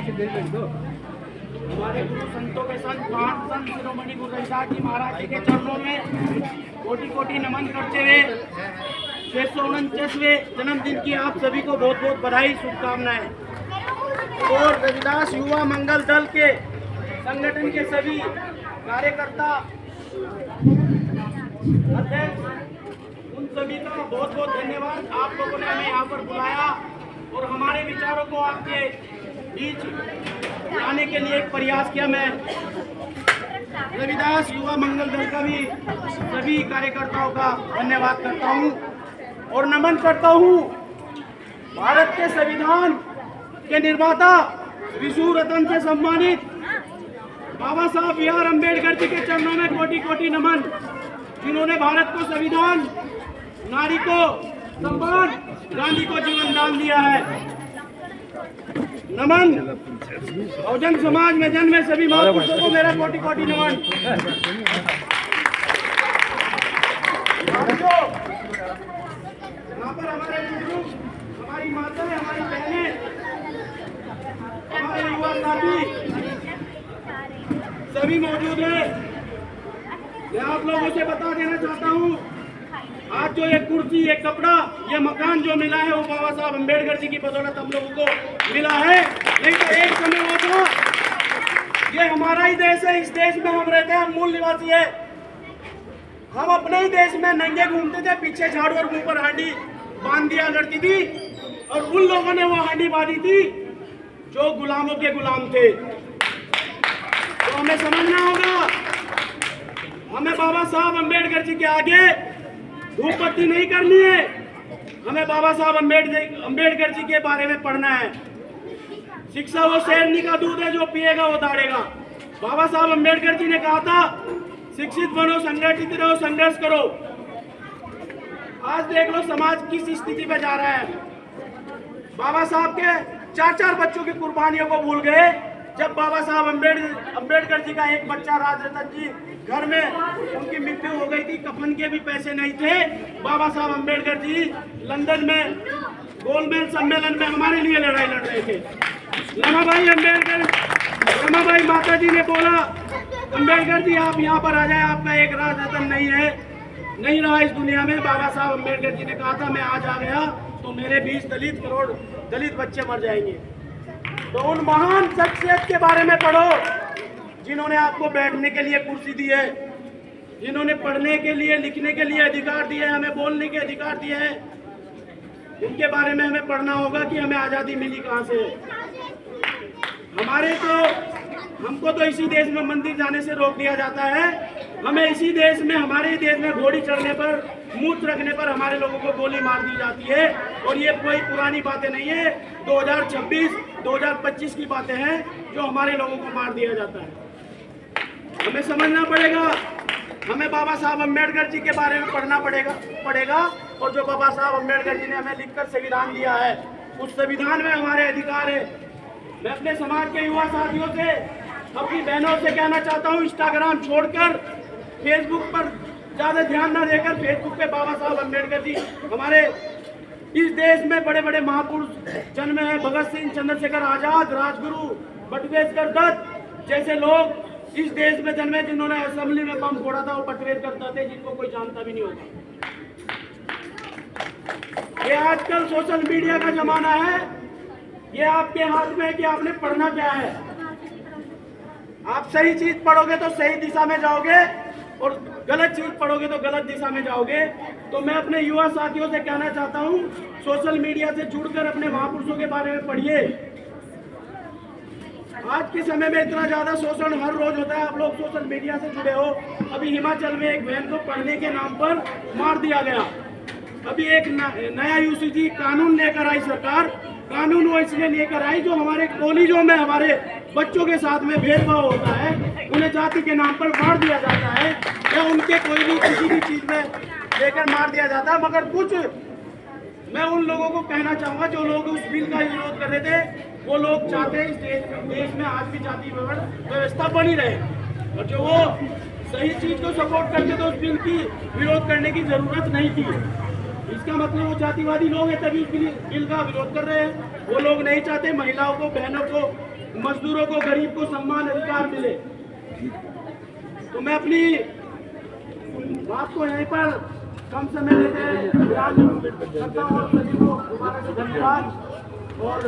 हमारे गुरु संतों के संत महान संत शिरोमणि गुरु रविदास जी महाराज जी के चरणों में कोटि कोटि नमन करते हुए 649वें जन्मदिन की आप सभी को बहुत बहुत बधाई शुभकामनाएं। और रविदास युवा मंगल दल के संगठन के सभी कार्यकर्ता अध्यक्ष उन सभी का बहुत बहुत धन्यवाद। आप लोगों ने हमें यहाँ पर बुलाया और हमारे विचारों को आपके बीच लाने के लिए एक प्रयास किया। मैं रविदास युवा मंगल दल का भी सभी कार्यकर्ताओं का धन्यवाद करता हूँ और नमन करता हूँ भारत के संविधान के निर्माता विश्व रत्न से सम्मानित बाबा साहब बी आर अम्बेडकर जी के चरणों में कोटि कोटि नमन, जिन्होंने भारत को संविधान, नारी को सम्मान, गांधी को जीवन दान दिया है। नमन। बहुजन समाज में जन्मे सभी महापुरुषों को मेरा कोटि कोटि नमन। यहाँ पर हमारे बुजुर्ग, हमारी माताएं, हमारी बहनें, हमारे युवा साथी सभी मौजूद हैं। मैं आप लोगों से बता देना चाहता हूँ, आज जो ये कुर्सी, ये कपड़ा, ये मकान जो मिला है वो बाबा साहब अम्बेडकर जी की बदौलत हम लोगों को मिला है। नहीं तो एक समय वो था, ये हमारा ही देश है, इस देश में हम रहते हैं, हम मूल निवासी है। हम अपने ही देश में नंगे घूमते थे, पीछे झाड़ू और मुंह पर हांडी बांध दिया करती थी और उन लोगों ने वो हांडी बांधी थी जो गुलामों के गुलाम थे। तो हमें समझना होगा, हमें बाबा साहब अम्बेडकर जी के आगे धूपबत्ती नहीं करनी है, हमें बाबा साहब अम्बेडकर जी के बारे में पढ़ना है। शिक्षा वो शेरनी का दूध है, जो पिएगा वो दाढ़ेगा। बाबा साहब अम्बेडकर जी ने कहा था, शिक्षित बनो, संगठित रहो, संघर्ष करो। आज देख लो समाज किस स्थिति पे जा रहा है। बाबा साहब के 4-4 बच्चों की कुर्बानियों को भूल गए। जब बाबा साहब अम्बेडकर जी का एक बच्चा राजरतन जी घर में उनकी मृत्यु हो गई थी, कफन के भी पैसे नहीं थे, बाबा साहब अम्बेडकर जी लंदन में गोलमेज सम्मेलन में हमारे लिए लड़ाई लड़ रहे थे। रमाबाई अम्बेडकर, रमाबाई माता जी ने बोला, अम्बेडकर जी आप यहाँ पर आ जाए, आपका एक राजरतन नहीं रहा इस दुनिया में। बाबा साहब अम्बेडकर जी ने कहा था, मैं आज आ गया तो मेरे 20 करोड़ दलित बच्चे मर जाएंगे। तो उन महान शख्सियत के बारे में पढ़ो, जिन्होंने आपको बैठने के लिए कुर्सी दी है, जिन्होंने पढ़ने के लिए, लिखने के लिए अधिकार दिए, हमें बोलने के अधिकार दिए हैं। उनके बारे में हमें पढ़ना होगा कि हमें आज़ादी मिली कहाँ से। हमको तो इसी देश में मंदिर जाने से रोक दिया जाता है। हमें इसी देश में, हमारे ही देश में घोड़ी चढ़ने पर, मूर्त रखने पर हमारे लोगों को गोली मार दी जाती है। और ये कोई पुरानी बातें नहीं है, 2026, 2025 की बातें हैं जो हमारे लोगों को मार दिया जाता है। हमें समझना पड़ेगा, हमें बाबा साहब अम्बेडकर जी के बारे में पढ़ना पड़ेगा। और जो बाबा साहब अम्बेडकर जी ने हमें लिखकर संविधान दिया है, उस संविधान में हमारे अधिकार है। मैं अपने समाज के युवा साथियों से, अपनी बहनों से कहना चाहता हूँ, इंस्टाग्राम छोड़कर फेसबुक पर ज़्यादा ध्यान न देकर, फेसबुक पे बाबा साहब अम्बेडकर जी, हमारे इस देश में बड़े बड़े महापुरुष जन्मे हैं, भगत सिंह, चंद्रशेखर आजाद, राजगुरु, बटुकेश्वर दत्त जैसे लोग इस देश में जन्मे, जिन्होंने असेंबली में बम फोड़ा था, वो बटुकेश्वर दत्त थे, जिनको कोई जानता भी नहीं होगा। ये आजकल सोशल मीडिया का जमाना है, ये आपके हाथ में है कि आपने पढ़ना क्या है। आप सही चीज पढ़ोगे तो सही दिशा में जाओगे और गलत चीज पढ़ोगे तो गलत दिशा में जाओगे। तो मैं अपने युवा साथियों से कहना चाहता हूँ, सोशल मीडिया से जुड़कर अपने महापुरुषों के बारे में पढ़िए। आज के समय में इतना ज्यादा शोषण हर रोज होता है, आप लोग सोशल मीडिया से जुड़े हो। अभी हिमाचल में एक बहन को पढ़ने के नाम पर मार दिया गया। अभी एक नया यूसीजी कानून लेकर आई सरकार। कानून वो इसलिए लेकर आई, जो हमारे कॉलेजों में हमारे बच्चों के साथ में भेदभाव होता है, उन्हें जाति के नाम पर मार दिया जाता है, या उनके कोई भी किसी भी चीज में लेकर मार दिया जाता है। मगर कुछ मैं उन लोगों को कहना चाहूँगा जो लोग उस बिल का विरोध कर रहे थे, वो लोग चाहते हैं इस देश में आज भी जाति व्यवस्था बनी रहे, और जो वो सही चीज को सपोर्ट करते तो उस बिल की विरोध करने की जरूरत नहीं थी। इसका मतलब वो जातिवादी लोग हैं तभी बिल का विरोध कर रहे हैं। वो लोग नहीं चाहते महिलाओं को, बहनों को मजदूरों को, गरीब को सम्मान अधिकार मिले। तो मैं अपनी बात को यहीं पर कम समय लेते करता हूँ। सभी को दोबारा से धन्यवाद और